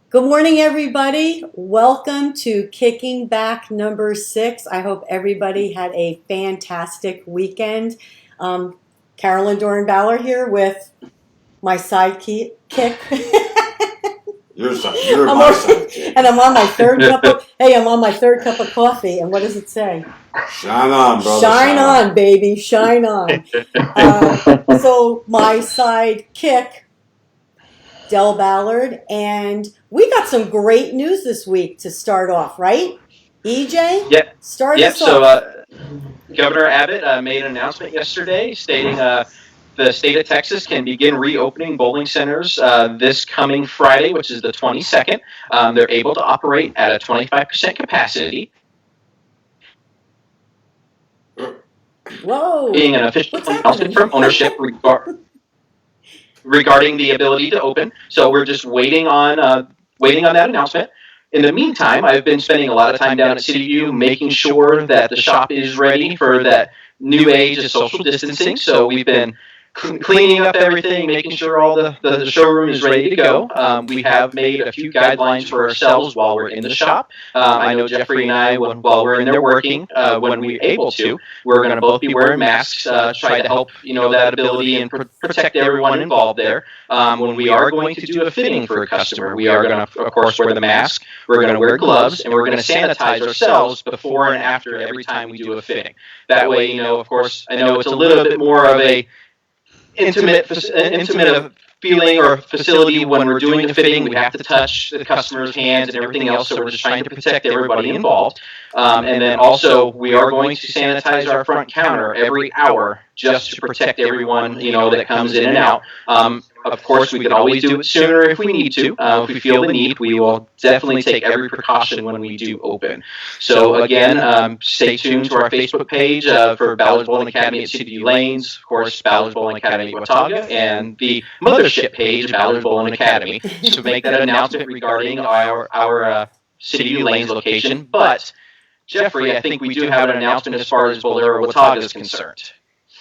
Good morning, everybody. Welcome to Kicking Back number 6. I hope everybody had a fantastic weekend. Carolyn Doran Ballard here with my sidekick. You're I'm my on, sidekick. and I'm on my third cup of I'm on my third cup of coffee. And what does it say? Shine on, brother. Shine on, baby, shine on. So my sidekick, Del Ballard, and we got some great news this week to start off, right? EJ, Yep. start Yep. us So off. Governor Abbott made an announcement yesterday stating the state of Texas can begin reopening bowling centers this coming Friday, which is the 22nd. They're able to operate at a 25% capacity. Whoa! Being an official What's announcement happening? from ownership regarding the ability to open. So we're just waiting on that announcement. In the meantime, I've been spending a lot of time down at City View making sure that the shop is ready for that new age of social distancing. So we've been cleaning up everything, making sure all the showroom is ready to go. We have made a few guidelines for ourselves while we're in the shop. I know Jeffrey and I, while we're in there working, when we're able to, we're going to both be wearing masks, try to help that ability and protect everyone involved there. When we are going to do a fitting for a customer, we are going to, of course, wear the mask. We're going to wear gloves, and we're going to sanitize ourselves before and after every time we do a fitting. That way, of course, I know it's a little bit more of a intimate feeling or facility when we're doing a fitting. We have to touch the customer's hands and everything else, so we're just trying to protect everybody involved. And then also, we are going to sanitize our front counter every hour just to protect everyone, that comes in and out. Of course, we could always do it sooner if we need to. If we feel the need, we will definitely take every precaution when we do open. So again, stay tuned to our Facebook page for Ballard Bowling Academy at City View Lanes, of course, Ballard Bowling Academy at Watauga, and the mothership page, Ballard Bowling Academy, to make that announcement regarding our City View Lanes location. But Jeffrey, I think we do have an announcement as far as Bowler Watauga is concerned.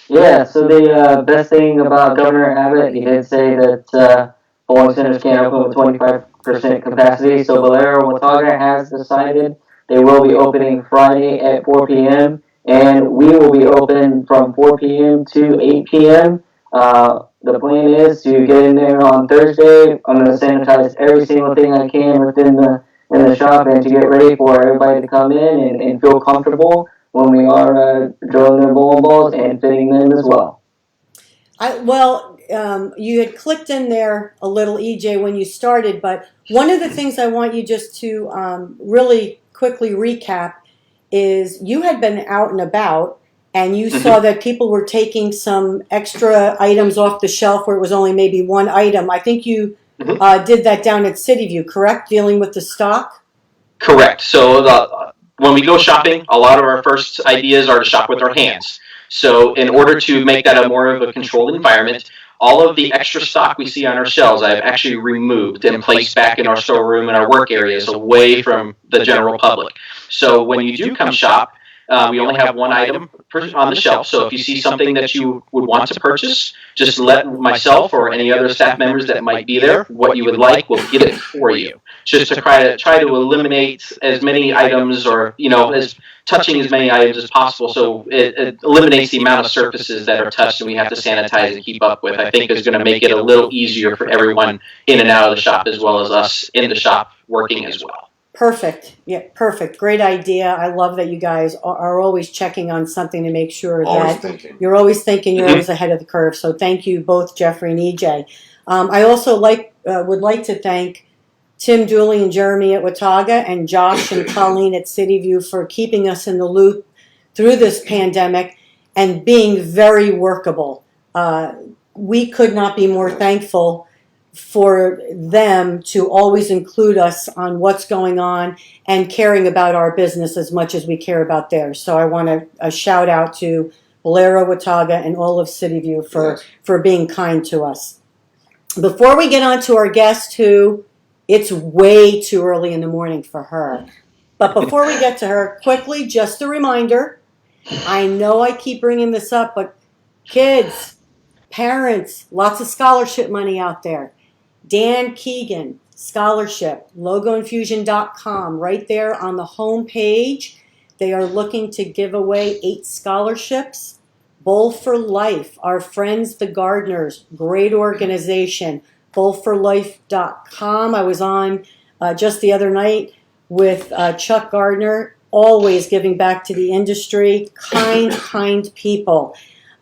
Yeah, so the best thing about Governor Abbott, he did say that bowling centers can't open with 25% capacity. So Valero Watauga has decided they will be opening Friday at 4 p.m. and we will be open from 4 p.m. to 8 p.m. The plan is to get in there on Thursday. I'm going to sanitize every single thing I can within the shop and to get ready for everybody to come in and feel comfortable when we are drilling their bowling balls and fitting them as well. You had clicked in there a little, EJ, when you started, but one of the things I want you just to really quickly recap is you had been out and about and you saw that people were taking some extra items off the shelf where it was only maybe one item. I think you did that down at City View, correct? Dealing with the stock? Correct. So when we go shopping, a lot of our first ideas are to shop with our hands. So in order to make that a more of a controlled environment, all of the extra stock we see on our shelves, I've actually removed and placed back in our storeroom and our work areas away from the general public. So when you do come shop, we only have one item on the shelf. So if you see something that you would want to purchase, just let myself or any other staff members that might be there what you would like. We'll get it for you. Just to try to eliminate as many items or as touching as many items as possible, so it eliminates the amount of surfaces that are touched and we have to sanitize and keep up with. I think is going to make it a little easier for everyone in and out of the shop as well as us in the shop working as well. Perfect. Yeah, perfect. Great idea. I love that you guys are always checking on something to make sure you're always thinking, you're always ahead of the curve. So thank you both, Jeffrey and EJ. I also would like to thank Tim Dooley and Jeremy at Watauga and Josh and Colleen at City View for keeping us in the loop through this pandemic and being very workable. We could not be more thankful for them to always include us on what's going on and caring about our business as much as we care about theirs. So I want a shout out to Valero, Watauga, and all of City View for being kind to us. Before we get on to our guest, who it's way too early in the morning for her, but before we get to her, quickly, just a reminder, I know I keep bringing this up, but kids, parents, lots of scholarship money out there. Dan Keegan, scholarship, logoinfusion.com, right there on the home page. They are looking to give away 8 scholarships. Bowl for Life, our friends the Gardeners, great organization, bowlforlife.com. I was on just the other night with Chuck Gardner, always giving back to the industry, kind people.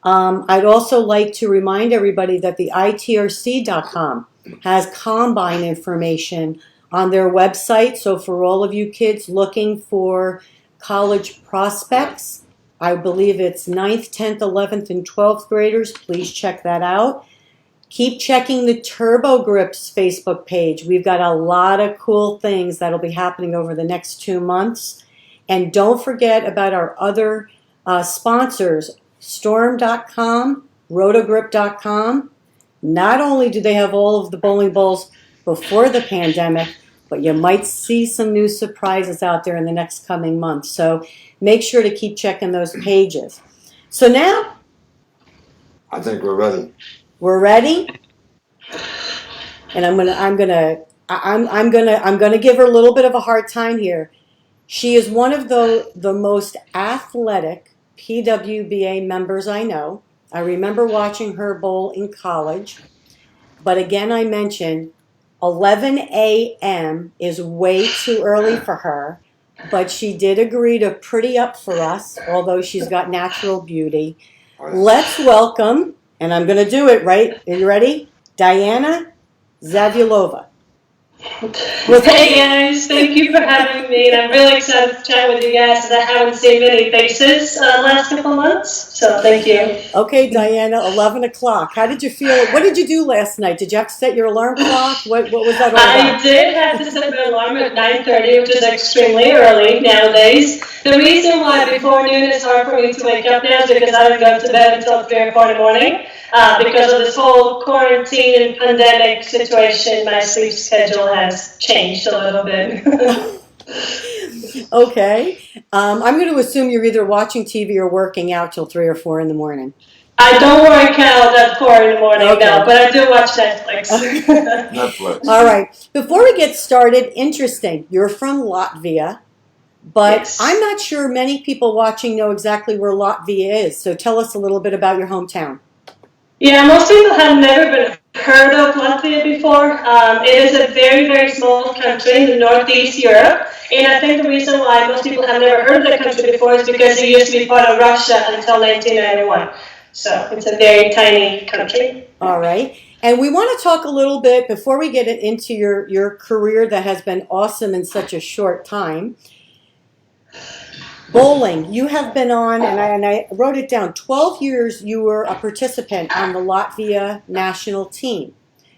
I'd also like to remind everybody that the itrc.com has combine information on their website. So for all of you kids looking for college prospects, I believe it's 9th, 10th, 11th, and 12th graders. Please check that out. Keep checking the Turbo Grips Facebook page. We've got a lot of cool things that'll be happening over the next 2 months. And don't forget about our other sponsors, Storm.com, Rotogrip.com. Not only do they have all of the bowling balls before the pandemic, but you might see some new surprises out there in the next coming months. So make sure to keep checking those pages. So now, I think we're ready. We're ready, and I'm gonna give her a little bit of a hard time here. She is one of the most athletic PWBA members I know. I remember watching her bowl in college, but again, I mentioned 11 a.m. is way too early for her, but she did agree to pretty up for us, although she's got natural beauty. Let's welcome, and I'm going to do it, right? Are you ready? Diana Zavilova. Hey guys, thank you for having me, and I'm really excited to chat with you guys as I haven't seen many faces last couple of months, so thank you. Okay, Diana, 11 o'clock. How did you feel? What did you do last night? Did you have to set your alarm clock? What was that all about? I did have to set my alarm at 9:30, which is extremely early nowadays. The reason why before noon is hard for me to wake up now is because I don't go to bed until 3 or 4 in the morning. Because of this whole quarantine and pandemic situation, my sleep schedule has changed a little bit. Okay. I'm going to assume you're either watching TV or working out till 3 or 4 in the morning. I don't work out at 4 in the morning, Okay. no, but I do watch Netflix. Netflix. All right. Before we get started, interesting. You're from Latvia, but Yes. I'm not sure many people watching know exactly where Latvia is. So tell us a little bit about your hometown. Yeah, most people have never been heard of Latvia before. It is a very, very small country in the northeast Europe, and I think the reason why most people have never heard of the country before is because it used to be part of Russia until 1991. So it's a very tiny country. All right. And we want to talk a little bit, before we get into your career that has been awesome in such a short time. Bowling, you have been on, and I wrote it down, 12 years you were a participant on the Latvia national team.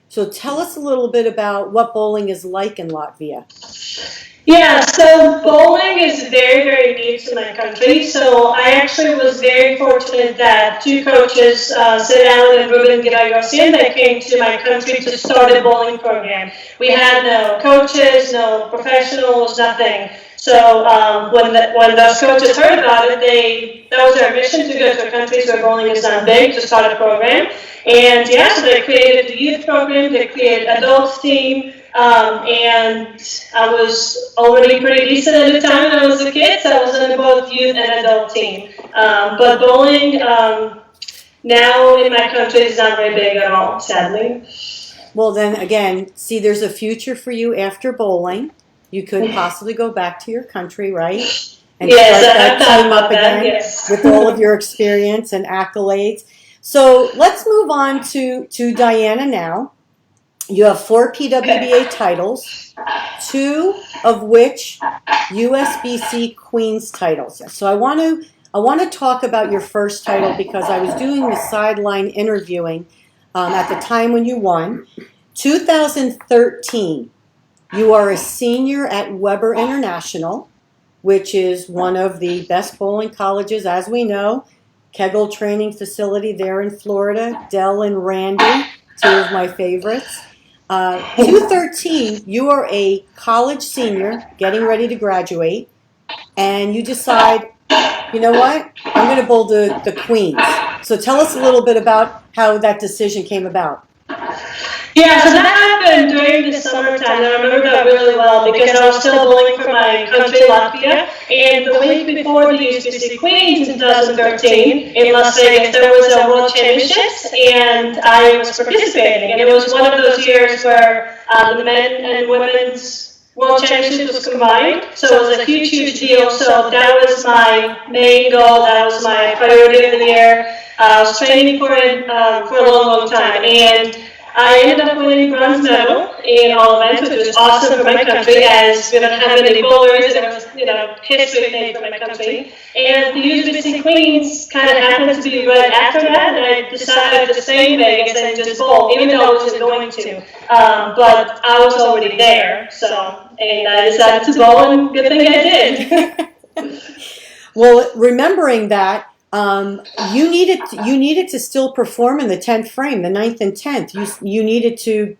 So tell us a little bit about what bowling is like in Latvia. Yeah, so bowling is very, very new to my country. So I actually was very fortunate that 2 coaches, Sid Allen and Ruben Giragosian, that came to my country to start a bowling program. We had no coaches, no professionals, nothing. So when those coaches heard about it, that was their mission, to go to countries where bowling is not big, to start a program. And yeah, so they created the youth program, they created adults team, and I was already pretty decent at the time when I was a kid, so I was in both youth and adult team. But bowling now in my country is not very big at all, sadly. Well, then again, see, there's a future for you after bowling. You could possibly go back to your country, right? And yes, start that team up that, again yes. with all of your experience and accolades. So let's move on to Diana now. You have 4 PWBA titles, 2 of which USBC Queens titles. So I want to talk about your first title because I was doing the sideline interviewing at the time when you won. 2013, you are a senior at Weber International, which is one of the best bowling colleges, as we know. Kegel training facility there in Florida. Dell and Randy, 2 of my favorites. 2013, you are a college senior getting ready to graduate, and you decide, you know what, I'm going to bowl the Queens. So tell us a little bit about how that decision came about. Yeah, so that happened during the summertime. I remember that really well because I was still bowling for my country, Latvia. And the week before the USBC Queens in 2013 in Las Vegas, there was a World Championships, and I was participating. And it was one of those years where the men and women's World Championships was combined. So it was a huge, huge deal. So that was my main goal. That was my priority of the year. I was training for it for a long, long time. And I ended up winning bronze medal in all events, which was awesome for my country, as we don't have any bowlers, and it was, history made for my country. And the USBC Queens kind of happened to be right after that, and I decided to stay in Vegas and just bowl, even though I wasn't going to. But I was already there, and I decided to bowl, and good thing I did. Well, remembering that, you needed to still perform in the 10th frame, the 9th and 10th. You needed to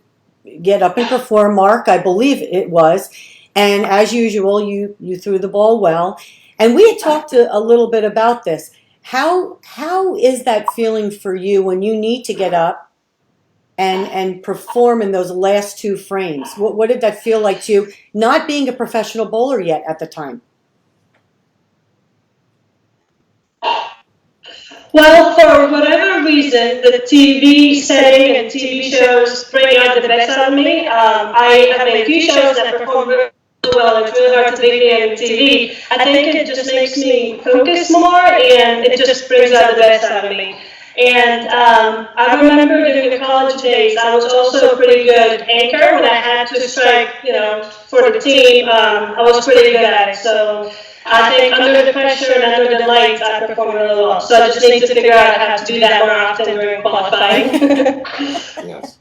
get up and perform, Mark, I believe it was. And as usual, you threw the ball well. And we had talked a little bit about this. How is that feeling for you when you need to get up and perform in those last two frames? What did that feel like to you, not being a professional bowler yet at the time? Well, for whatever reason, the TV setting and TV shows bring out the best out of me. I have made a few shows that perform really well, and it's really hard to beat me on TV. I think it just makes me focus more, and it just brings out the best out of me. And I remember during the college days, I was also a pretty good anchor when I had to strike, for the team. I was pretty good at it. So I think under the pressure and under the lights, I perform really well. So I just need to figure out how to do that more often during qualifying. Yes.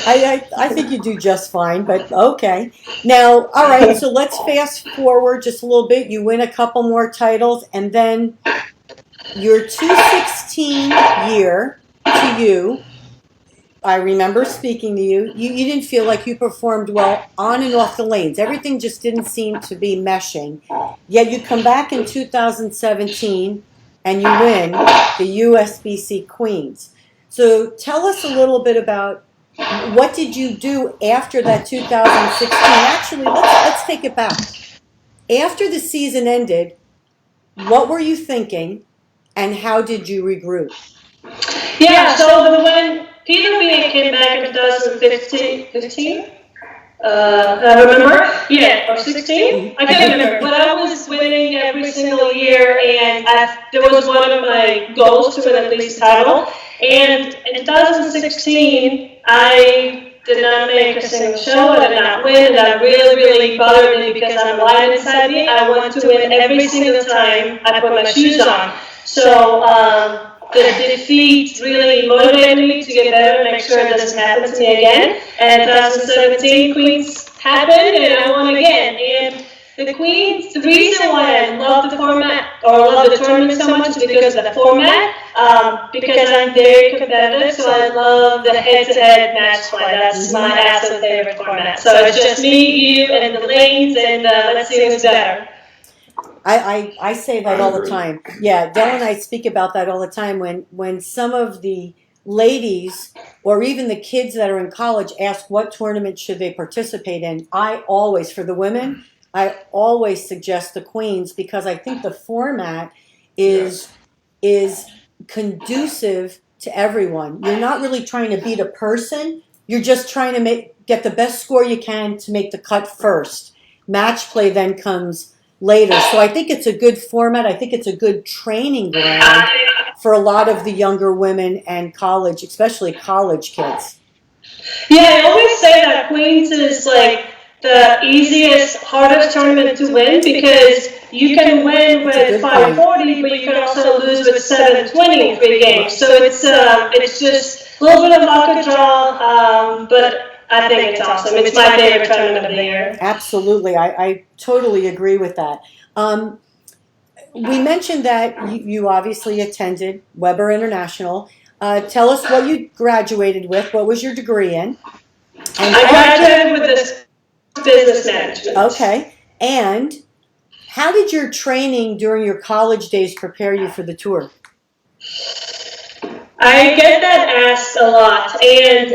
I think you do just fine, but okay. Now, all right, so let's fast forward just a little bit. You win a couple more titles, and then your 2016 year to you, I remember speaking to you, you didn't feel like you performed well on and off the lanes. Everything just didn't seem to be meshing. Yet you come back in 2017 and you win the USBC Queens. So tell us a little bit about what did you do after that 2016. Actually, let's take it back. After the season ended, what were you thinking and how did you regroup? Yeah, so when Peter Bean came back in 2015, I remember, or 16, I can't remember, but I was winning every single year, and there was one of my goals to win at least a title, and in 2016, I did not make a single show, I did not win, and that really, really bothered me because I'm lion inside me. I want to win every single time I put my shoes on. So the defeat really motivated me to get better and make sure it doesn't happen to me again. And 2017 Queens happened and I won again. And the Queens, the reason why I love the format or love the tournament so much is because of the format, because I'm very competitive, so I love the head-to-head match play. That's my absolute favorite format. So it's just me, you, and the lanes, and let's see who's better. I say that all the time. Yeah, Del and I speak about that all the time when some of the ladies or even the kids that are in college ask what tournament should they participate in. For the women, I always suggest the Queens because I think the format is conducive to everyone. You're not really trying to beat a person. You're just trying to get the best score you can to make the cut first. Match play then comes later. So I think it's a good format. I think it's a good training ground for a lot of the younger women and college, especially college kids. Yeah, I always say that Queens is like the easiest, hardest tournament to win because you can win with 540, but you can also lose with 720 in 3 games. So it's just a little bit of luck of draw, but I think it's awesome. It's my favorite tournament of the year. Absolutely. I totally agree with that. We mentioned that you obviously attended Weber International. Tell us what you graduated with. What was your degree in? I graduated with this business management. Okay. And how did your training during your college days prepare you for the tour? I get that asked a lot, and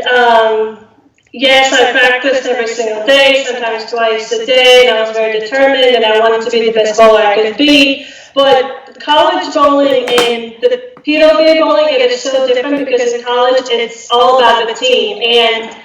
yes, I practiced every single day, sometimes twice a day, and I was very determined, and I wanted to be the best bowler I could be. But college bowling and the PWA bowling, it is so different because in college it's all about the team, and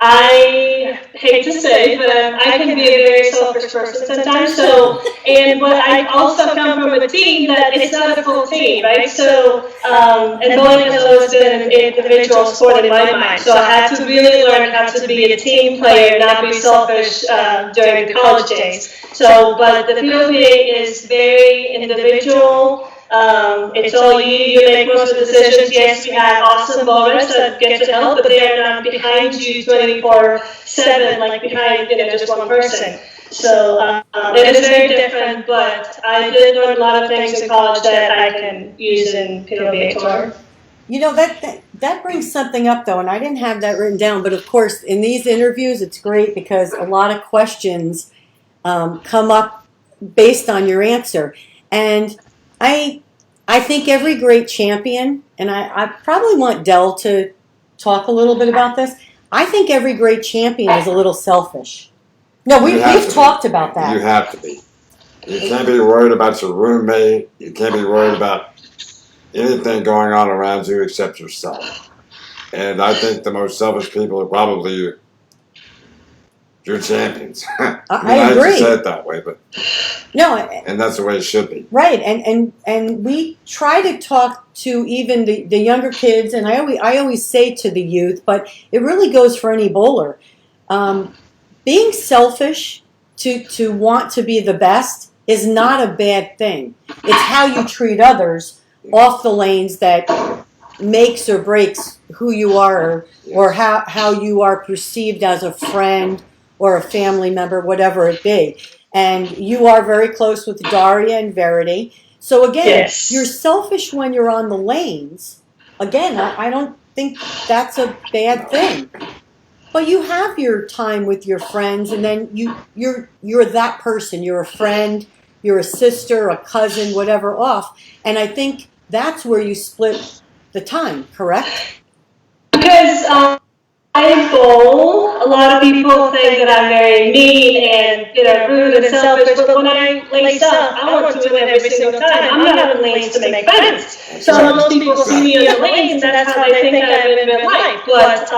I hate to say, but I can be a very selfish person sometimes. So, but I also come from a team that it's not a full team, right? So, and bowling has always been an individual sport in my mind. So I had to really learn how to be a team player, not be selfish during the college days. So, but the PWA is very individual. It's all you make most of the decisions. Yes, we have awesome bowlers that get to help, but they are not behind you 24/7, like behind just one person. So it is very different, but I did learn a lot of things in college that I can use in PWA Tour. You know, that brings something up, though, and I didn't have that written down. But, of course, in these interviews, it's great because a lot of questions come up based on your answer. And I think every great champion, and I probably want Del to talk a little bit about this, I think every great champion is a little selfish. No, we've talked about that. You have to be. You can't be worried about your roommate. You can't be worried about anything going on around you except yourself. And I think the most selfish people are probably your champions. I agree. hate to say it that way, but no, and that's the way it should be. Right, and we try to talk to even the younger kids, and I always say to the youth, but it really goes for any bowler. Being selfish to want to be the best is not a bad thing. It's how you treat others off the lanes that makes or breaks who you are, or how you are perceived as a friend or a family member, whatever it be. And you are very close with Daria and Verity. So again, yes, you're selfish when you're on the lanes. Again, I don't think that's a bad thing. But you have your time with your friends, and then you're that person. You're a friend, you're a sister, a cousin, whatever off. And I think that's where you split the time, correct? Because I bowl. A lot of people think that I'm very mean and rude and selfish, but when I lace up, I want to win every single time. I'm not on lanes to make friends. So most people see me on the lanes, and that's how they think I live in real life. But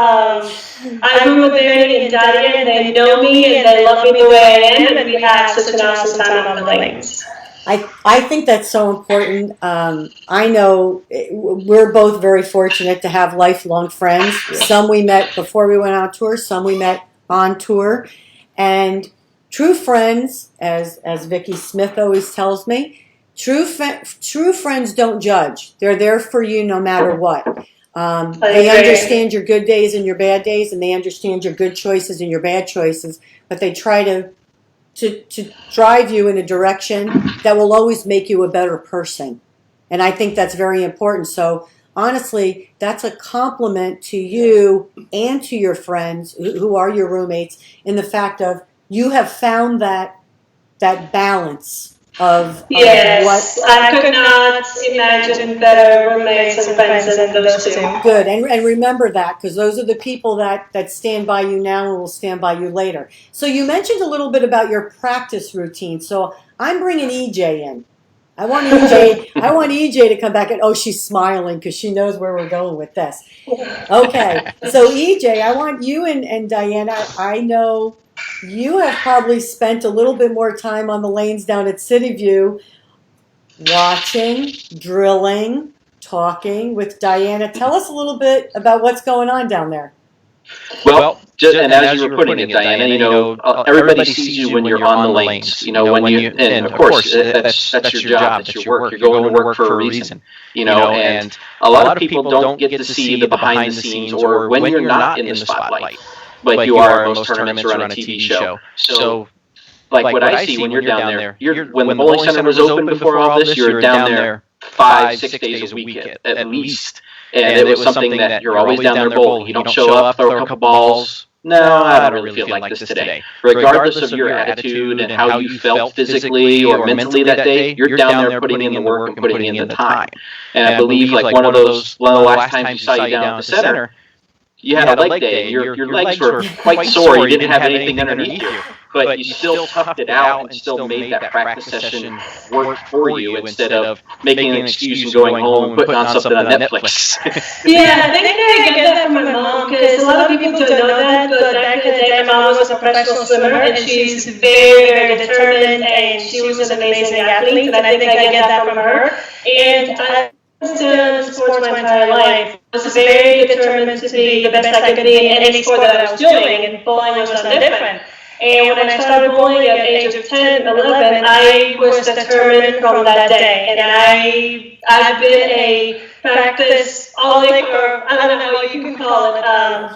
I grew up very in Daria, and they know me and they love me the way I am, and we have such an awesome time on the lanes. I think that's so important. I know we're both very fortunate to have lifelong friends. Some we met before we went on tour, some we met on tour. And true friends, as Vicki Smith always tells me, true friends don't judge. They're there for you no matter what. They understand your good days and your bad days, and they understand your good choices and your bad choices, but they try to drive you in a direction that will always make you a better person. And I think that's very important. So honestly, that's a compliment to you and to your friends who are your roommates, in the fact of you have found that balance of yes, I could not imagine better roommates and friends than those two. Good, and remember that, because those are the people that stand by you now and will stand by you later. So you mentioned a little bit about your practice routine. So I'm bringing EJ in. I want EJ to come back, and she's smiling because she knows where we're going with this. Okay, so EJ, I want you and Diana. I know you have probably spent a little bit more time on the lanes down at City View, watching, drilling, talking with Diana. Tell us a little bit about what's going on down there. Well, and as you were putting it, Diana, everybody sees you when you're on the lanes. And of course, that's your job, that's your work. You're going to work for a reason. And a lot of people don't get to see the behind the scenes, or when you're not in the spotlight. But you are in most tournaments or on a TV show. So, like what I see when you're down there, when the bowling center was open before all this, you're down there 5-6 days a week at least. And it was something that you're always down there bowling. You don't show up, throw a couple balls, no, I don't really feel like this today. Regardless of your attitude and how you felt physically or mentally that day, you're down there putting in the work and putting in the time. And I believe like one of the last times you saw you down at the center, you had a leg day, and your legs were quite sore. You didn't have anything underneath you, but you still toughed it out and still made that practice session work for you instead of making an excuse and going home and putting on something on Netflix. Yeah, I think I get that from my mom because a lot of people don't know that, but back in the day, my mom was a professional swimmer and she's very, very determined and she was an amazing athlete, and I think I get that from her. And I was doing sports my entire life. I was very determined to be the best I could be in any sport that I was doing, and bowling was no different. And when I started bowling at the age of 10, 11, I was determined from that day. And I've been a practice-aholic, or I don't know what you can call it,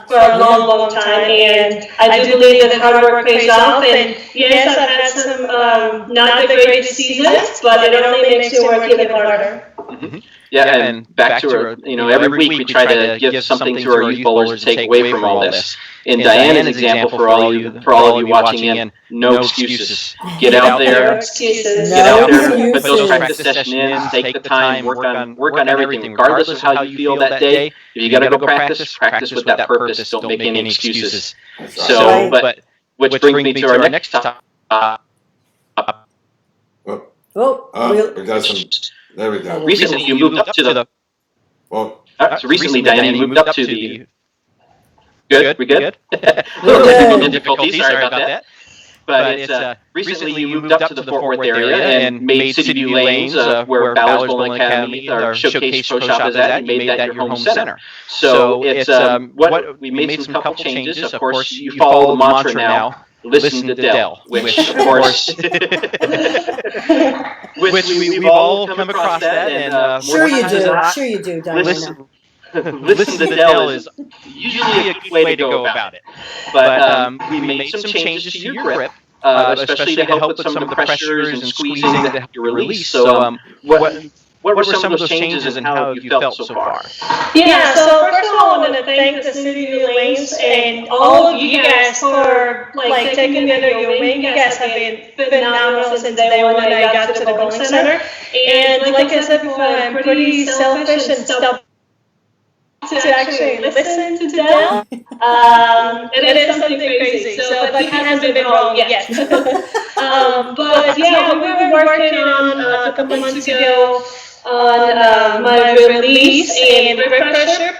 for a long, long time. And I do believe that hard work pays off. And yes, I've had some not the greatest seasons, but it only makes you work even harder. Mm-hmm. Yeah, and back to our, every week we try to give something to our youth bowlers to take away from all this. In Diana's example, for all of you watching in, no excuses. Get out there, No excuses. get out there, put those practice sessions in, take the time, work on everything, regardless of how you feel that day. If you got to go practice with that purpose. Don't make any excuses. So, but which brings me to our next topic. We got some. There we go. Recently, you moved up to the. Well, so recently, Diana, you moved up to the. Good. We good? Little technical difficulties. Sorry about that. But it's recently you moved up to the Fort Worth area and made City View Lanes, where Ballard's Bowling Academy, our showcase pro shop is at. You made that your home center. So it's what we made some couple changes. Of course, you follow the mantra now. Listen to Dell, which of course, which we've all come across that, and sure you do, Diana. Listen to Dell is usually a good way to go about it. But we made some changes to your grip, especially to help with some of the pressures and squeezing to help your release. So what were some of those changes and how have you felt so far? Yeah, so first of all, I want to thank the City View Lanes and all of you guys for taking me under your wing. You guys have been phenomenal since day one when I got to the bowling center. And like I said before, I'm pretty selfish and to actually listen to Dell. It is something crazy. So, but he hasn't been wrong yet. But yeah, we were working on a couple months ago on my release and grip pressure.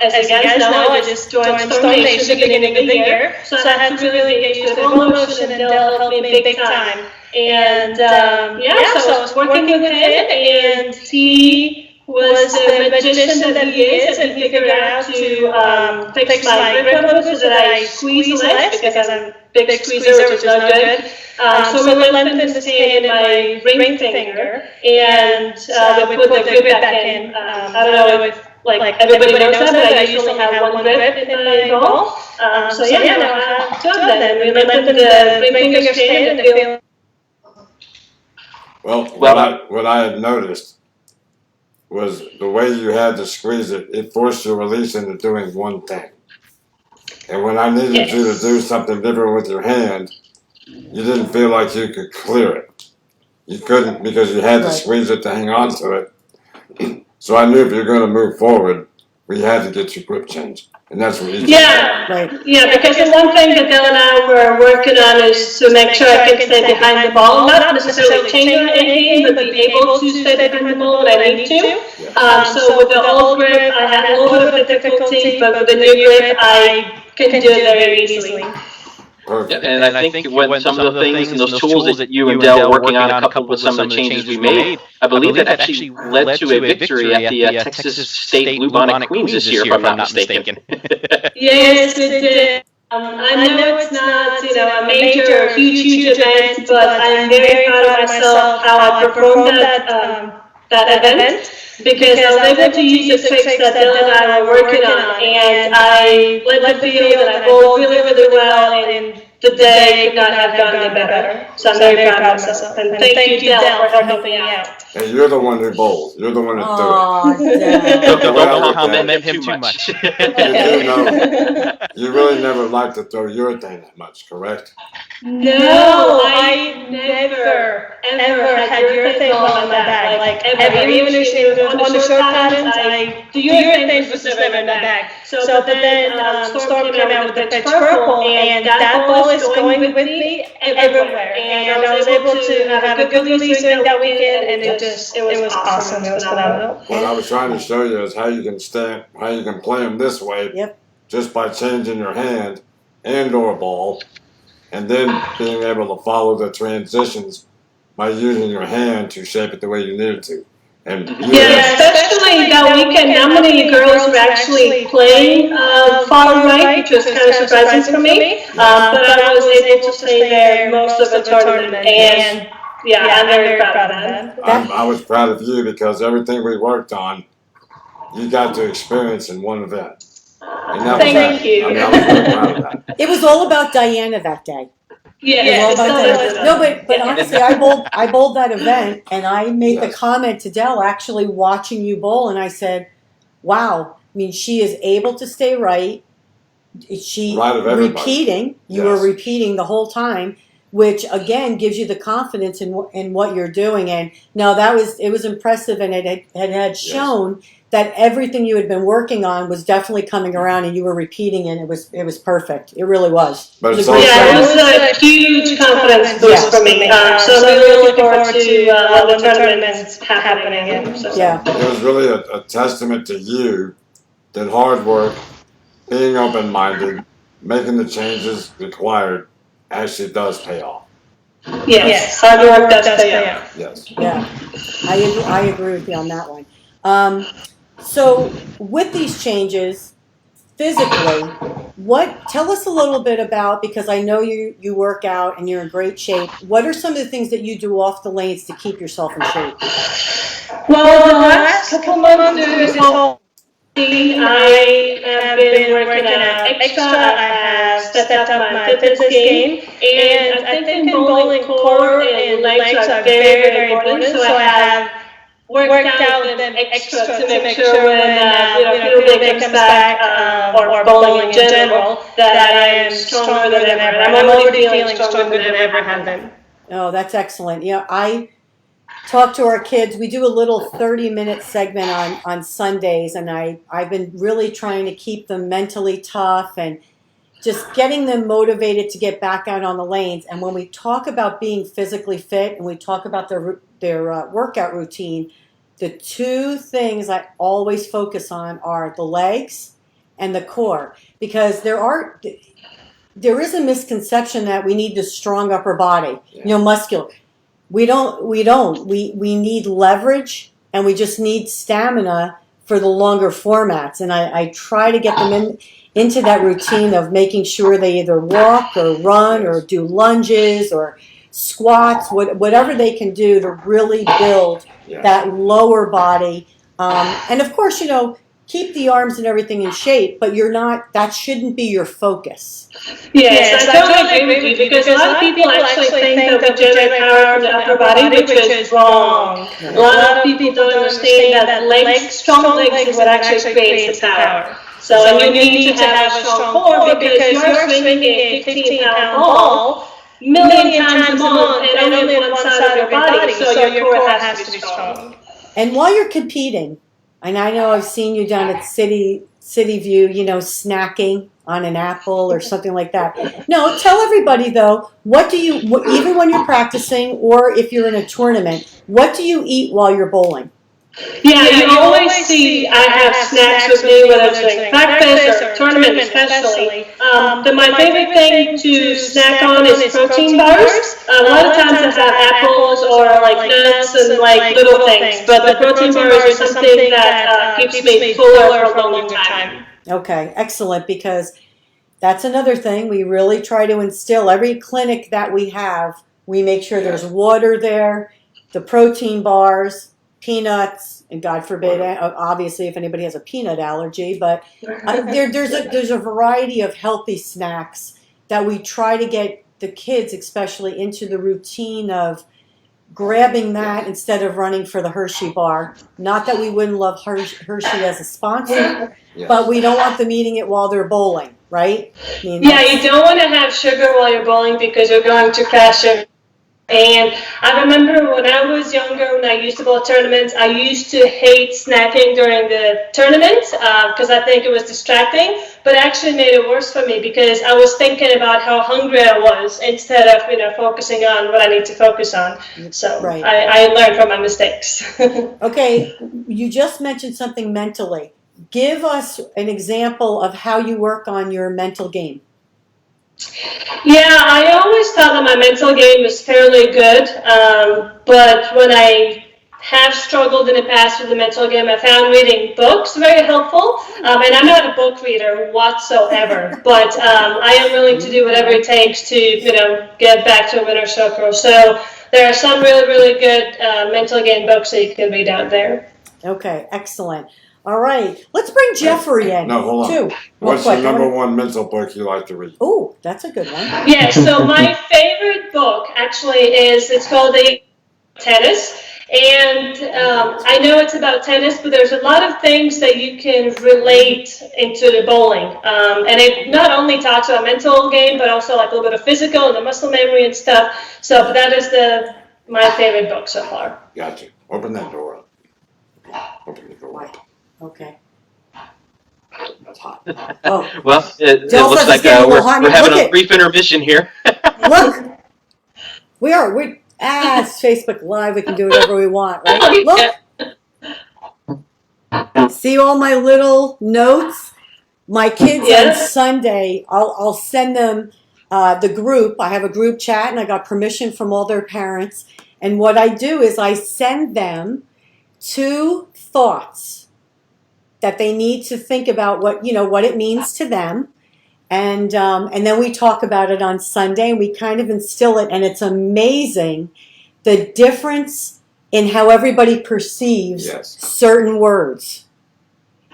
As you guys know, I just joined Storm Nation at the beginning of the year, so I had to really get used to the motion, and Dell helped me big time. And so I was working with him, and he was the magician that he is, and he figured out to fix my grip level so that I squeeze less, because I'm a big squeezer, which is not good. So we lengthened the skin in my ring finger, and we put the grip back in. I don't know if everybody knows that, but I usually have one grip in my bowl. So yeah, now I have two of them, and we lengthened the ring finger skin and feel. Well, what I had noticed was the way you had to squeeze it, it forced your release into doing one thing. And when I needed you to do something different with your hand, you didn't feel like you could clear it. You couldn't, because you had to squeeze it to hang on to it. So I knew if you're going to move forward, we had to get your grip changed. And that's what you did. Yeah, because the one thing that Bill and I were working on is to make sure I can stay behind the ball, not necessarily changing anything, but be able to stay behind the ball when I need to. So with the old grip, I had a little bit of difficulty, but with the new grip, I can do it very easily. Perfect. And I think when some of the things and those tools that you and Dell are working on, coupled with some of the changes we made, I believe that actually led to a victory at the Texas State Bluebonnet Queens this year, if I'm not mistaken. Yes, it did. I know it's not, a major or huge event, but I'm very proud of myself how I performed that event, because I was able to use the tricks that Bill and I were working on, and I led the field, and I bowled really, really well, and the day could not have gone any better. So I'm very proud of myself. And thank you, Del, for helping me out. And you're the one who bowls. You're the one that Aw, threw it. Del. Don't compliment him too much. You do know, you really never like to throw urethane that much, correct? No, I never, ever had urethane on my bag. Like, ever. Even if she was on the short patterns, the urethane was just never in my bag. But then Storm came out with the pitch purple, and that ball is going with me everywhere. And I was able to have a good release during that weekend, and it was awesome. It was phenomenal. What I was trying to show you is how you can play them this way. Yep. Just by changing your hand and or ball, and then being able to follow the transitions by using your hand to shape it the way you need it to. And especially that weekend, not many girls were actually playing far right, which was kind of surprising for me. But I was able to stay there most of the tournament, and I'm very proud of that. I was proud of you because everything we worked on, you got to experience in one event. And that Thank you. I was really proud of that. It was all about Diana that day. Yeah. But honestly, I bowled that event, and I made the comment to Del actually watching you bowl, and I said, "Wow! I mean, she is able to stay right. She repeating. You were repeating the whole time, which again gives you the confidence in what you're doing. And no, it was impressive, and it had shown that everything you had been working on was definitely coming around, and you were repeating, and it was perfect. It really was. But it was a huge confidence boost for me. So I'm really looking forward to when the tournament's happening again. So. Yeah. It was really a testament to you that hard work, being open-minded, making the changes required actually does pay off. Yes. Hard work does pay off. Yes. Yeah. I agree with you on that one. So with these changes, physically, tell us a little bit about, because I know you work out and you're in great shape, what are some of the things that you do off the lanes to keep yourself in shape? Well, the last couple months through this whole thing, I have been working out extra. I have stepped up my fitness game, and I think in bowling, core and legs are very, very important. So I have worked out them extra to make sure when field day comes back, or bowling in general, that I am stronger than ever. I'm already feeling stronger than I ever have been. Oh, that's excellent. Yeah, I talk to our kids. We do a little 30-minute segment on Sundays, and I've been really trying to keep them mentally tough and just getting them motivated to get back out on the lanes. And when we talk about being physically fit and we talk about their workout routine, the two things I always focus on are the legs and the core, because there is a misconception that we need this strong upper body, muscular. We don't. We need leverage, and we just need stamina for the longer formats. And I try to get them into that routine of making sure they either walk or run or do lunges or squats, whatever they can do to really build that lower body. And of course, keep the arms and everything in shape, but that shouldn't be your focus. Yes, I totally agree with you, because a lot of people actually think that we generate power from the upper body, which is wrong. A lot of people don't understand that strong legs is what actually creates the power. So you need to have a strong core, because you're swinging a 15-pound ball million times a month and only on one side of your body, so your core has to be strong. And while you're competing, and I know I've seen you down at City View, snacking on an apple or something like that. No, tell everybody though, even when you're practicing or if you're in a tournament, what do you eat while you're bowling? Yeah, you always see I have snacks with me, whether it's like breakfast or tournament especially. But my favorite thing to snack on is protein bars. A lot of times I have apples or like nuts and like little things, but the protein bars is something that keeps me fuller for a long time. Okay, excellent, because that's another thing we really try to instill. Every clinic that we have, we make sure there's water there, the protein bars, peanuts, and God forbid, obviously, if anybody has a peanut allergy, but there's a variety of healthy snacks that we try to get the kids, especially, into the routine of grabbing that instead of running for the Hershey bar. Not that we wouldn't love Hershey as a sponsor, but we don't want them eating it while they're bowling, right? I mean, yeah, you don't want to have sugar while you're bowling because you're going to crash your. And I remember when I was younger, when I used to bowl tournaments, I used to hate snacking during the tournaments because I think it was distracting. But it actually made it worse for me because I was thinking about how hungry I was instead of focusing on what I need to focus on. So right. I learned from my mistakes. Okay, you just mentioned something mentally. Give us an example of how you work on your mental game. Yeah, I always thought that my mental game was fairly good, but when I have struggled in the past with the mental game, I found reading books very helpful, and I'm not a book reader whatsoever, but I am willing to do whatever it takes to, get back to a winner's circle. So there are some really, really good mental game books that you can read out there. Okay, excellent. All right, let's bring Jeffrey in. No, hold on. Too. What's the number one mental book you like to read? Oh, that's a good one. Yeah, so my favorite book actually it's called The Tennis. And I know it's about tennis, but there's a lot of things that you can relate into the bowling. And it not only talks about mental game, but also like a little bit of physical and the muscle memory and stuff. So that is my favorite book so far. Gotcha. Open that door up. Open the door up. Okay. That's hot. Oh. Well, it Jill looks says like it's getting a we're little hot. having Look a brief intermission here. Look, it's Facebook Live. We can do whatever we want, right? Look. See all my little notes? My kids on Sunday, I'll send them the group. I have a group chat, and I got permission from all their parents. And what I do is I send them 2 thoughts that they need to think about what it means to them. And then we talk about it on Sunday, and we kind of instill it, and it's amazing the difference in how everybody perceives certain words.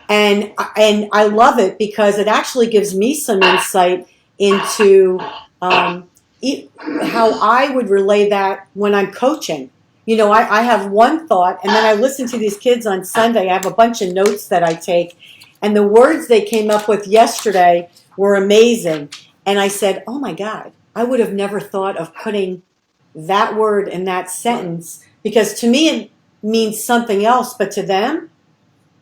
And I love it because it actually gives me some insight into how I would relay that when I'm coaching. I have one thought, and then I listen to these kids on Sunday. I have a bunch of notes that I take, and the words they came up with yesterday were amazing. And I said, oh my God, I would have never thought of putting that word in that sentence, because to me it means something else, but to them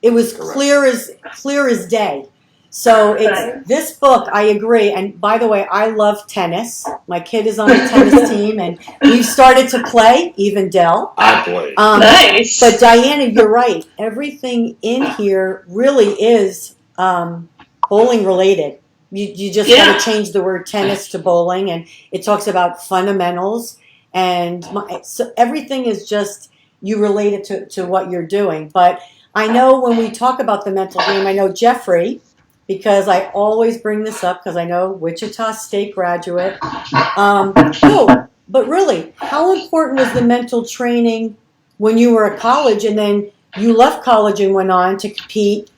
it was clear as day. So it's this book, I agree. And by the way, I love tennis. My kid is on the tennis team, and we've started to play, even Dell. I play. Nice. But Diana, you're right. Everything in here really is bowling related. You just got to change the word tennis to bowling, and it talks about fundamentals, and so everything is just you relate it to what you're doing. But I know when we talk about the mental game, I know Jeffrey, because I always bring this up because I know Wichita State graduate. But really, how important was the mental training when you were at college, and then you left college and went on to compete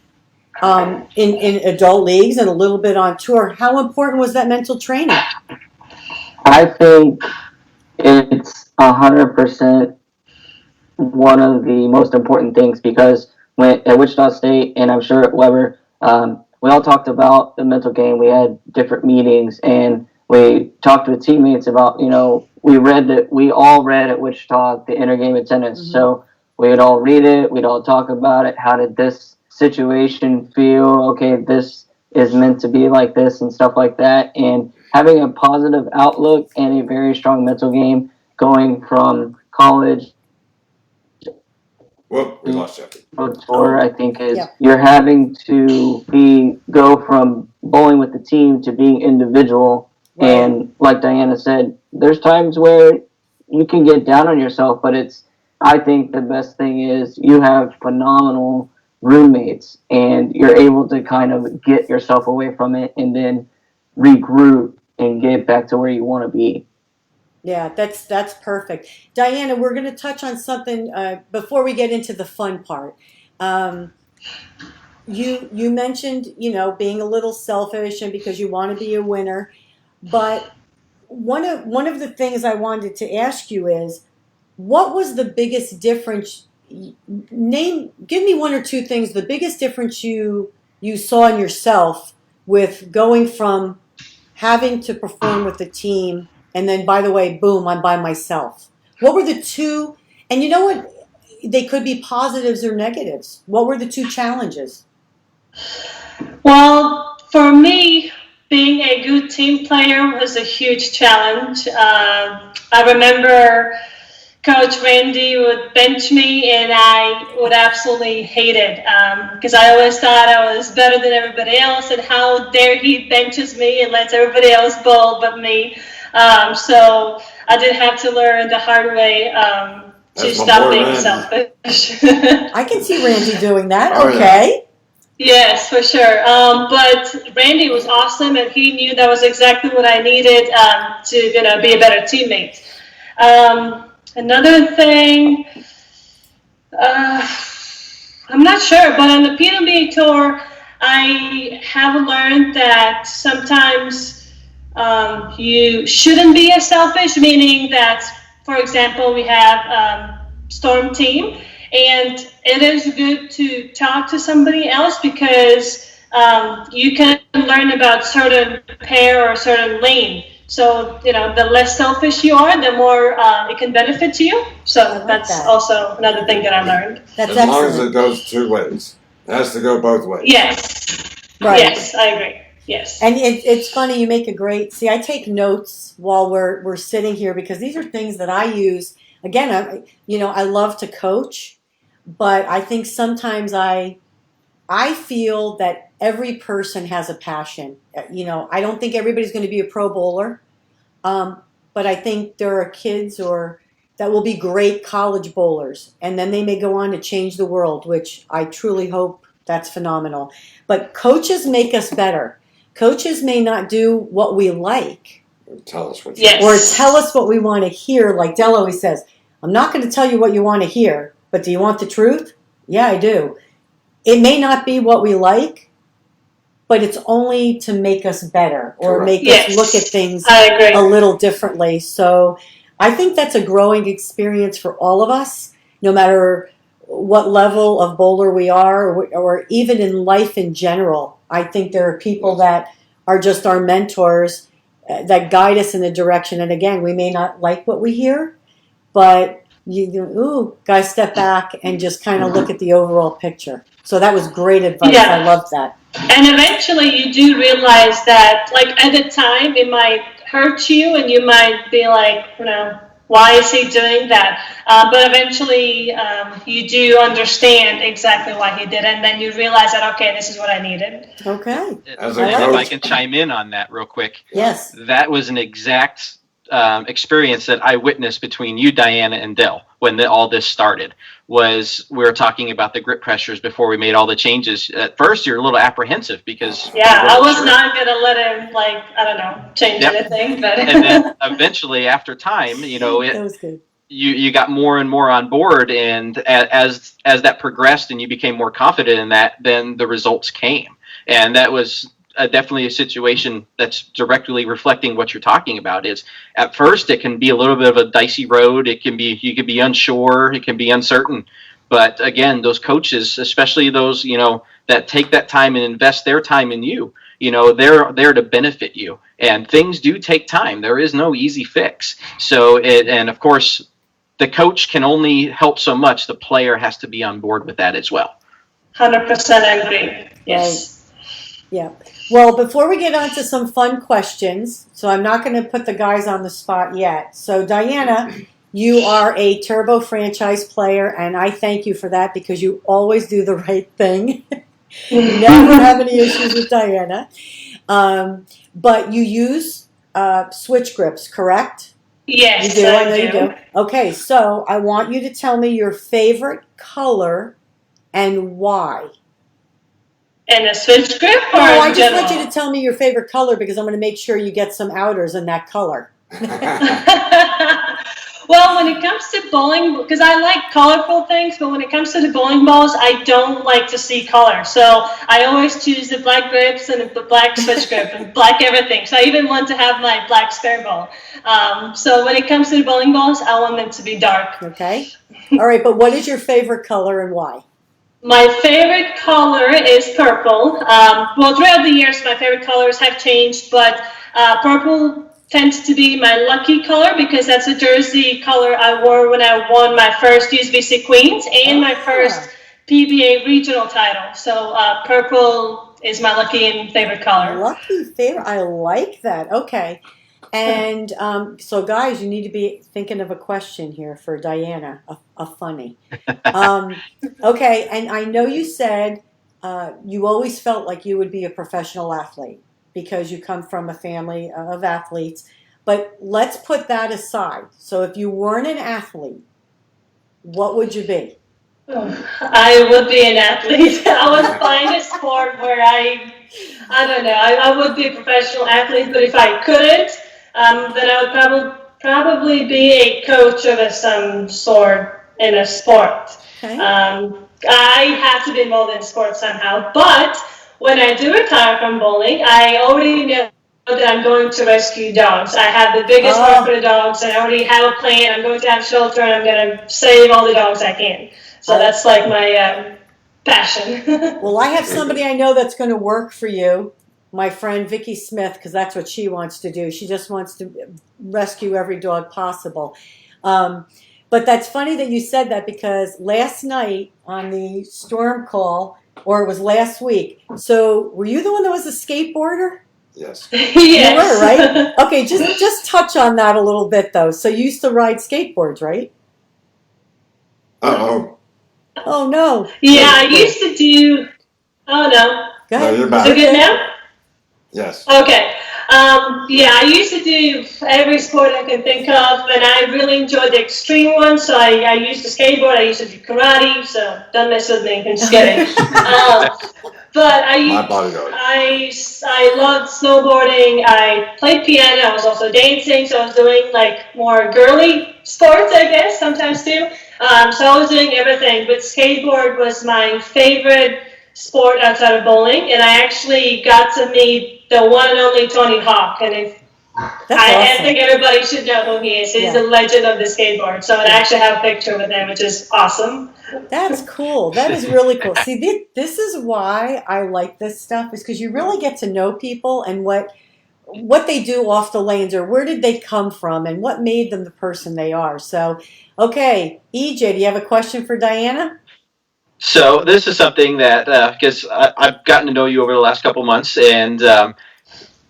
in adult leagues and a little bit on tour? How important was that mental training? I think it's 100% one of the most important things, because when at Wichita State, and I'm sure at Weber, we all talked about the mental game. We had different meetings, and we talked with teammates about, we all read at Wichita the inner game of tennis. Mm-hmm. So we'd all read it, we'd all talk about it. How did this situation feel? Okay, this is meant to be like this and stuff like that. And having a positive outlook and a very strong mental game going from college. Well, we lost Jeffrey. Tour, I think, is you're having to go from bowling with the team to being individual. Right. And like Diana said, there's times where you can get down on yourself, but I think the best thing is you have phenomenal roommates, and you're able to kind of get yourself away from it and then regroup and get back to where you want to be. Yeah, that's perfect. Diana, we're going to touch on something before we get into the fun part. You mentioned, being a little selfish and because you want to be a winner. But one of the things I wanted to ask you is, what was the biggest difference? Give me one or two things. The biggest difference you saw in yourself with going from having to perform with the team, and then, by the way, boom, I'm by myself. What were the two? And you know what? They could be positives or negatives. What were the two challenges? Well, for me, being a good team player was a huge challenge. I remember Coach Randy would bench me, and I would absolutely hate it because I always thought I was better than everybody else, and how dare he benches me and lets everybody else bowl but me. So I did have to learn the hard way to stop being selfish. I can see Randy doing that. Oh, okay. Yeah. Yes, for sure. But Randy was awesome, and he knew that was exactly what I needed to be a better teammate. Another thing, I'm not sure, but on the PWA tour, I have learned that sometimes you shouldn't be as selfish, meaning that, for example, we have Storm Team, and it is good to talk to somebody else because you can learn about certain pair or certain lane. So, the less selfish you are, the more it can benefit you. So that's also another thing that I learned. That's as long as it goes two ways. It has to go both ways. Yes. Right. Yes, I agree. Yes. And it's funny, you make a great, see, I take notes while we're sitting here because these are things that I use. Again, I love to coach, but I think sometimes I feel that every person has a passion. I don't think everybody's going to be a pro bowler, but I think there are kids that will be great college bowlers, and then they may go on to change the world, which I truly hope that's phenomenal. But coaches make us better. Coaches may not do what we like, Or tell us what or tell us what we want to hear. Like Del always says, I'm not going to tell you what you want to hear, but do you want the truth? Yeah, I do. It may not be what we like, but it's only to make us better or make us look at things a little differently. So I think that's a growing experience for all of us, no matter what level of bowler we are, or even in life in general. I think there are people that are just our mentors that guide us in the direction. And again, we may not like what we hear, but guys, step back and just kind of look at the overall picture. So that was great advice. Yeah. I loved that. And eventually you do realize that, like, at the time, it might hurt you and you might be like, why is he doing that? But eventually you do understand exactly why he did it, and then you realize that, okay, this is what I needed. Okay. If I can chime in on that real quick. Yes. That was an exact experience that I witnessed between you, Diana, and Dell when all this started. We were talking about the grip pressures before we made all the changes. At first, you're a little apprehensive because I was not gonna let him change anything. But and then eventually, after time, that was good. You got more and more on board, and as that progressed and you became more confident in that, then the results came, and that was definitely a situation that's directly reflecting what you're talking about. Is at first it can be a little bit of a dicey road. You can be unsure. It can be uncertain. But again, those coaches, especially those, that take that time and invest their time in you, they're there to benefit you. And things do take time. There is no easy fix. So and of course, the coach can only help so much. The player has to be on board with that as well. 100% agree. Yes. Right. Yeah. Well, before we get on to some fun questions, so I'm not going to put the guys on the spot yet. So, Diana, you are a Turbo franchise player, and I thank you for that because you always do the right thing. You never have any issues with Diana. But you use switch grips, correct? Yes, you do. I know you do. Okay, so I want you to tell me your favorite color and why. And a switch grip? Or I just want you to tell me your favorite color because I'm going to make sure you get some outers in that color. Well, when it comes to bowling, because I like colorful things, but when it comes to the bowling balls, I don't like to see color. So I always choose the black grips and the black switch grip and black everything. So I even want to have my black spare ball. So when it comes to the bowling balls, I want them to be dark. Okay. All right, but what is your favorite color and why? My favorite color is purple. Well, throughout the years, my favorite colors have changed, but purple tends to be my lucky color because that's a jersey color I wore when I won my first USBC Queens and my first PBA regional title. So purple is my lucky and favorite color. Lucky favorite. I like that. Okay. And so, guys, you need to be thinking of a question here for Diana, a funny. Okay, and I know you said you always felt like you would be a professional athlete because you come from a family of athletes. But let's put that aside. So if you weren't an athlete, what would you be? I would be an athlete. I would find a sport where I don't know, I would be a professional athlete, but if I couldn't, then I would probably be a coach of some sort in a sport. Okay. I have to be involved in sports somehow, but when I do retire from bowling, I already know that I'm going to rescue dogs. I have the biggest heart for the dogs, and I already have a plan. I'm going to have shelter, and I'm going to save all the dogs I can. So that's like my passion. Well, I have somebody I know that's going to work for you. My friend Vicki Smith, because that's what she wants to do. She just wants to rescue every dog possible. But that's funny that you said that because last night on the storm call, or it was last week, so were you the one that was a skateboarder? Yes. Yes. You were, right? Okay, just touch on that a little bit, though. So you used to ride skateboards, right? Uh-oh. Oh, no. Yeah, I used to do... Oh, no. Go ahead. No, you're back. Is it good now? Yes. Okay. Yeah, I used to do every sport I can think of, and I really enjoyed the extreme ones. So I used to skateboard, I used to do karate, so don't mess with me, I'm just kidding. But My bodyguard. I loved snowboarding, I played piano, I was also dancing, so I was doing like more girly sports, I guess, sometimes too. So I was doing everything, but skateboard was my favorite sport outside of bowling, and I actually got to meet the one and only Tony Hawk, and I think everybody should know who he is. He's the legend of the skateboard, so I actually have a picture with him, which is awesome. That's cool. That is really cool. See, this is why I like this stuff, is because you really get to know people and what they do off the lanes, or where did they come from, and what made them the person they are. So, okay, EJ, do you have a question for Diana? So this is something that, because I've gotten to know you over the last couple months, and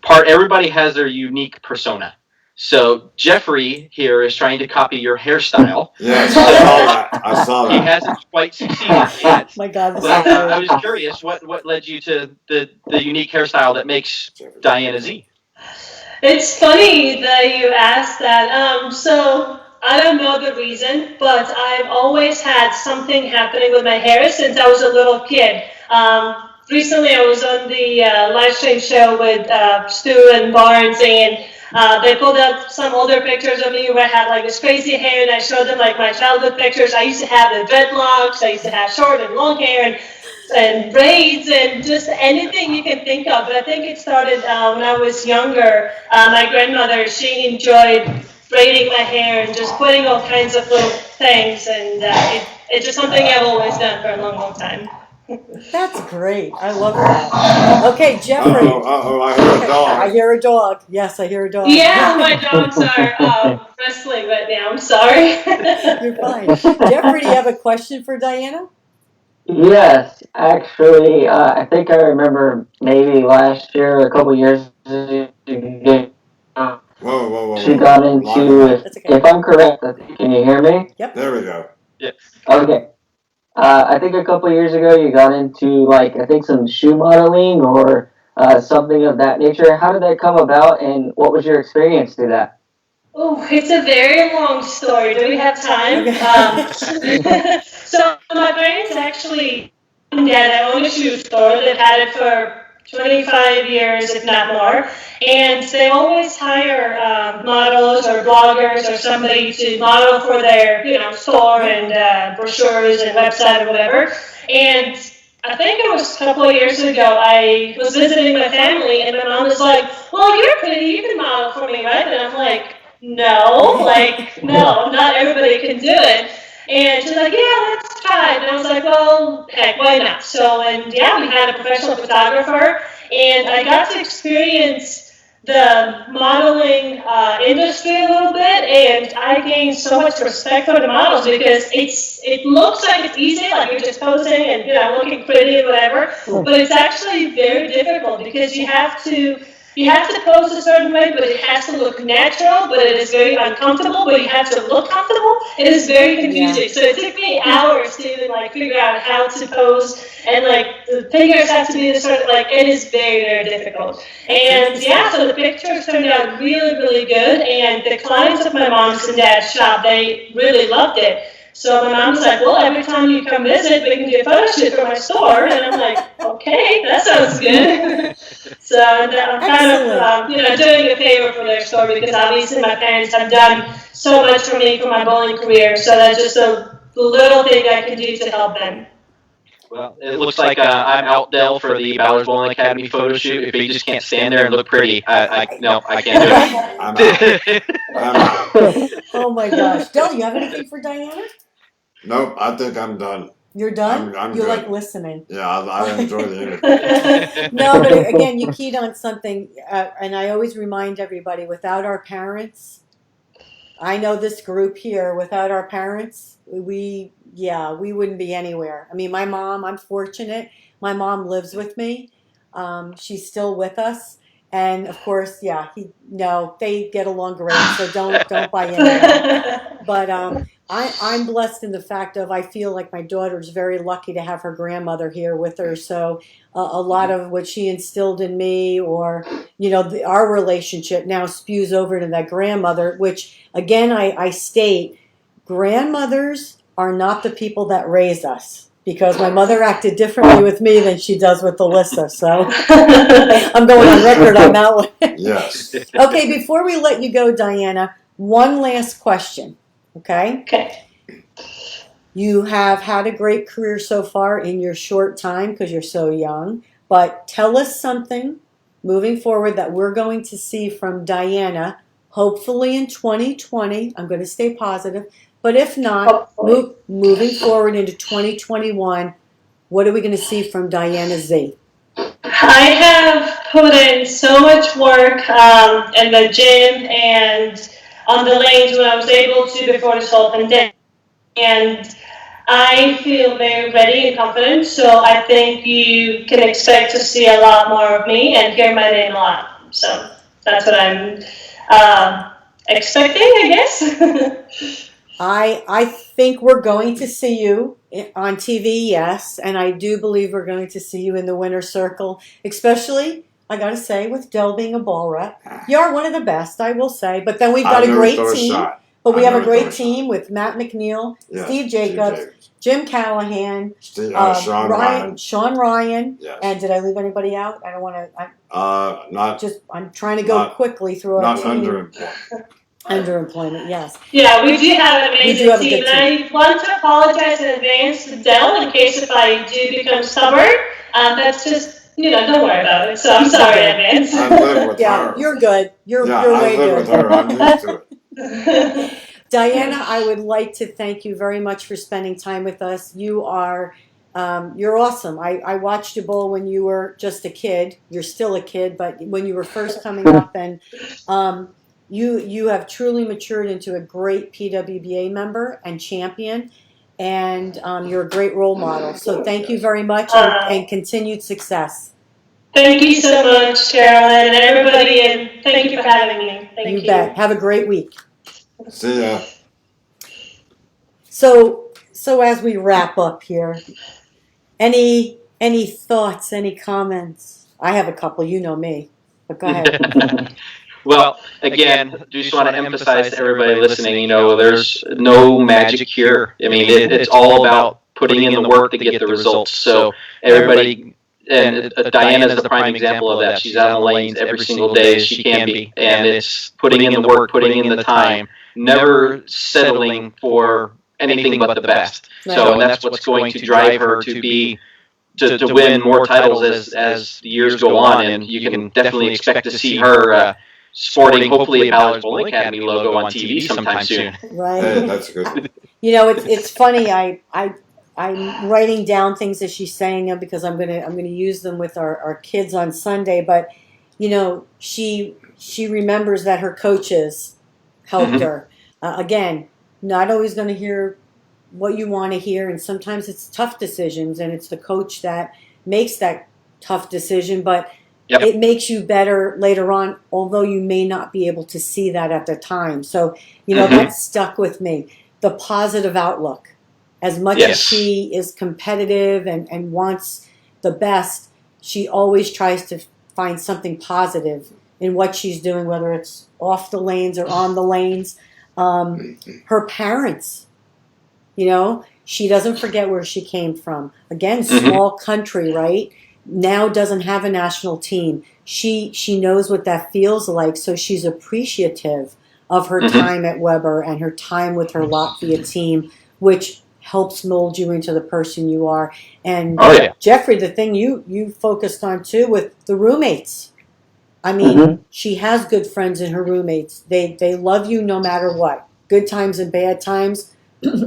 everybody has their unique persona. So Jeffrey here is trying to copy your hairstyle. Yes, I saw that. He hasn't quite succeeded yet. My God, but I was curious, what led you to the unique hairstyle that makes Diana Z? It's funny that you asked that. So I don't know the reason, but I've always had something happening with my hair since I was a little kid. Recently, I was on the live stream show with Stu and Barnes, and they pulled up some older pictures of me where I had like this crazy hair, and I showed them like my childhood pictures. I used to have the dreadlocks, I used to have short and long hair, and braids, and just anything you can think of. But I think it started when I was younger. My grandmother, she enjoyed braiding my hair and just putting all kinds of little things, and it's just something I've always done for a long, long time. That's great. I love that. Okay, Jeffrey. I hear a dog. I hear a dog. Yes, I hear a dog. Yeah, my dogs are wrestling right now. I'm sorry. You're fine. Jeffrey, do you have a question for Diana? Yes, actually, I think I remember maybe last year, a couple years ago, Whoa. she got into, if I'm correct, can you hear me? Yep. There we go. Yes. Okay. I think a couple years ago you got into, like, I think some shoe modeling or something of that nature. How did that come about, and what was your experience through that? Oh, it's a very long story. Do we have time? So my parents actually, I own a shoe store. They've had it for 25 years, if not more. And they always hire models or bloggers or somebody to model for their, store and brochures and website or whatever. And I think it was a couple of years ago, I was visiting my family, and my mom was like, well, you're pretty, you can model for me, right? And I'm like, no, not everybody can do it. And she's like, yeah, let's try it. And I was like, well, heck, why not? So, and yeah, we had a professional photographer, and I got to experience the modeling industry a little bit, and I gained so much respect for the models because it looks like it's easy, like you're just posing and looking pretty and whatever, but it's actually very difficult because you have to pose a certain way, but it has to look natural, but it is very uncomfortable, but you have to look comfortable. It is very confusing. Yeah. So it took me hours to even figure out how to pose, and the fingers have to be the sort of it is very, very difficult. And yeah, so the pictures turned out really, really good, and the clients of my mom's and dad's shop, they really loved it. So my mom's like, well, every time you come visit, we can do a photo shoot for my store. And I'm like, okay, that sounds good. So I'm kind of, doing a favor for their store because obviously my parents have done so much for me for my bowling career. So that's just a little thing I can do to help them. Well, it looks like I'm out, Dell, for the Ballard Bowling Academy photo shoot. If you just can't stand there and look pretty, I can't do it. I'm out. Oh my gosh. Dell, you have anything for Diana? Nope, I think I'm done. You're done? I'm you good. like listening. Yeah, I enjoy the interview. No, but again, you keyed on something, and I always remind everybody, without our parents, I know this group here, without our parents, we wouldn't be anywhere. I mean, my mom, I'm fortunate. My mom lives with me. She's still with us. And of course, they get along great, so don't buy into that. But I'm blessed in the fact of I feel like my daughter's very lucky to have her grandmother here with her. So a lot of what she instilled in me, or our relationship now spews over to that grandmother. Which again, I state, grandmothers are not the people that raise us. Because my mother acted differently with me than she does with Alyssa. So I'm going on record on that one. Yes. Okay, before we let you go, Diana, one last question. Okay? Okay. You have had a great career so far in your short time because you're so young. But tell us something moving forward that we're going to see from Diana, hopefully in 2020. I'm going to stay positive. But if not, moving forward into 2021, what are we going to see from Diana Z? I have put in so much work in the gym and on the lanes when I was able to before this whole pandemic. And I feel very ready and confident. So I think you can expect to see a lot more of me and hear my name a lot. So that's what I'm expecting, I guess. I think we're going to see you on TV, yes, and I do believe we're going to see you in the winner's circle, especially, I got to say, with Dell being a ball rep. You are one of the best, I will say, but then we've got a great team. But we have a great team with Matt McNeil, Steve Jacobs, Jim Callahan, Sean Ryan, yes. And did I leave anybody out? I don't want to. I'm trying to go quickly through our team. Underemployment, yes. Yeah, we do have an amazing team. And I want to apologize in advance to Dell in case if I do become stubborn. That's just, don't worry about it. So I'm sorry in advance. I live with her. You're good. You're way I live with her. I'm used to it. Diana, I would like to thank you very much for spending time with us. You are, you're awesome. I watched you bowl when you were just a kid. You're still a kid, but when you were first coming up, and you have truly matured into a great PWBA member and champion, and you're a great role model. So thank you very much, and continued success. Thank you so much, Carolyn, and everybody, and thank you for having me. Thank you. You bet. Have a great week. See ya. So as we wrap up here, any thoughts, any comments? I have a couple, you know me, but go ahead. Well, again, just want to emphasize to everybody listening, there's no magic here. I mean, it's all about putting in the work to get the results. So everybody and Diana is the prime example of that. She's out on the lanes every single day as she can be, and it's putting in the work, putting in the time, never settling for anything but the best. Right. So, and that's what's going to drive her to be to win more titles as the years go on, and you can definitely expect to see her sporting, hopefully, a Ballard Bowling Academy logo on TV sometime soon. Right. Hey, that's good. You know, it's funny. I'm writing down things as she's saying them because I'm gonna use them with our kids on Sunday. But you know, she remembers that her coaches helped her. Again, not always going to hear what you want to hear, and sometimes it's tough decisions, and it's the coach that makes that tough decision. But it makes you better later on, although you may not be able to see that at the time. So you know that stuck with me. The positive outlook. As much as she is competitive and wants the best, she always tries to find something positive in what she's doing, whether it's off the lanes or on the lanes. Her parents, you know, she doesn't forget where she came from. Again, small country, right? Now doesn't have a national team. She knows what that feels like, so she's appreciative of her time at Weber and her time with her Latvia team, which helps mold you into the person you are. And Jeffrey, the thing you focused on too with the roommates. I mean, she has good friends in her roommates. They love you no matter what. Good times and bad times.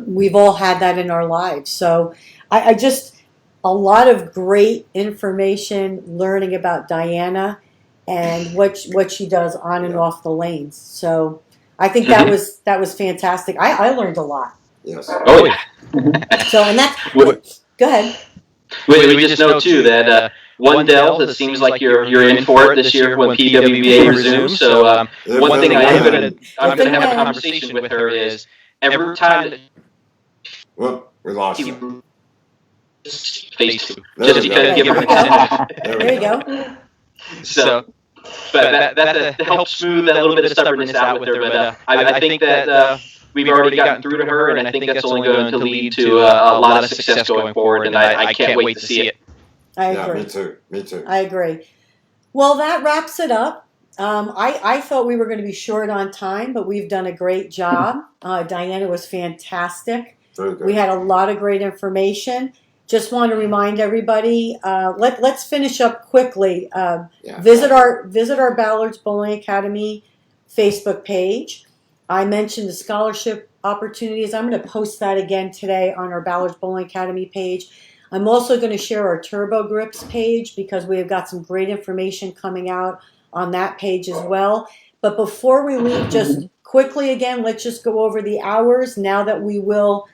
We've all had that in our lives. So I just, a lot of great information learning about Diana and what she does on and off the lanes. So I think that was fantastic. I learned a lot. Yes. Oh yeah. So, and that's go ahead. We just know too that one Dell, it seems like you're in for it this year when PWBA resumes. So one thing I'm gonna have a conversation with her is every time that we lost she you. phase two, just because give her an There you go. So, but that helps smooth that little bit of stubbornness out with her. But I think that we've already gotten through to her, and I think that's only going to lead to a lot of success going forward, and I can't wait to see it. I agree. Me too. I agree. Well, that wraps it up. I thought we were going to be short on time, but we've done a great job. Diana was fantastic. Very good. We had a lot of great information. Just want to remind everybody, let's finish up quickly. Visit our Ballard's Bowling Academy Facebook page. I mentioned the scholarship opportunities. I'm going to post that again today on our Ballard's Bowling Academy page. I'm also going to share our Turbo Grips page because we have got some great information coming out on that page as well. But before we leave, just quickly again, let's just go over the hours now that we will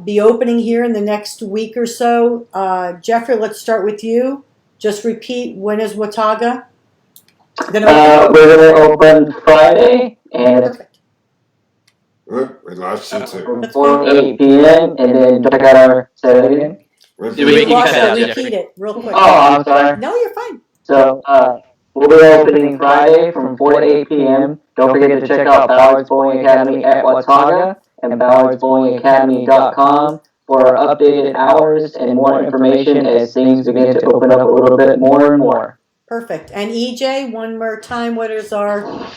be opening here in the next week or so. Jeffrey, let's start with you. Just repeat, when is Watauga? We're going to open Friday, and Perfect. We lost you too. from 4 to 8 p.m., and then check out our set again. Repeat it real quick. Oh, I'm sorry. No, you're fine. So, we'll be opening Friday from 4 to 8 p.m. Don't forget to check out Ballard's Bowling Academy at Watauga and ballardsbowlingacademy.com for updated hours and more information as things begin to open up a little bit more and more. Perfect. And EJ, one more time, what is our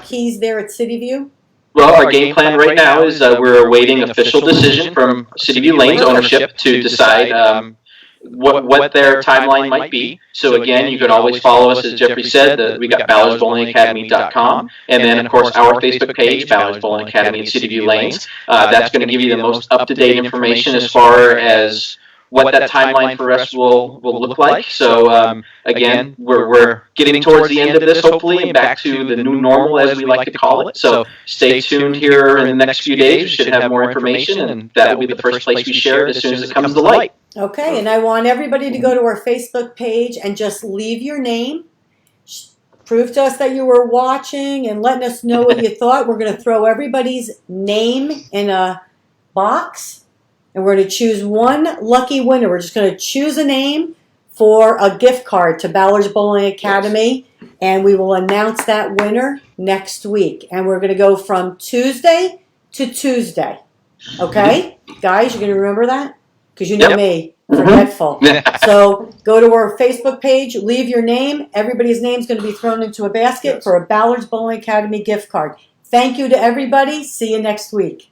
keys there at CityView? Well, our game plan right now is we're awaiting official decision from CityView Lanes ownership to decide what their timeline might be. So again, you can always follow us, as Jeffrey said. We got ballardsbowlingacademy.com, and then of course our Facebook page, Ballard's Bowling Academy and CityView Lanes. That's going to give you the most up-to-date information as far as what that timeline for us will look like. So again, we're getting towards the end of this, hopefully, and back to the new normal, as we like to call it. So stay tuned here in the next few days. We should have more information, and that will be the first place we share it as soon as it comes to light. Okay, and I want everybody to go to our Facebook page and just leave your name. Prove to us that you were watching and letting us know what you thought. We're going to throw everybody's name in a box. And we're going to choose one lucky winner. We're just going to choose a name for a gift card to Ballard's Bowling Academy. And we will announce that winner next week. And we're going to go from Tuesday to Tuesday. Okay? Guys, you're going to remember that? Because you know me. forgetful. So go to our Facebook page, leave your name. Everybody's name's going to be thrown into a basket for a Ballard's Bowling Academy gift card. Thank you to everybody. See you next week.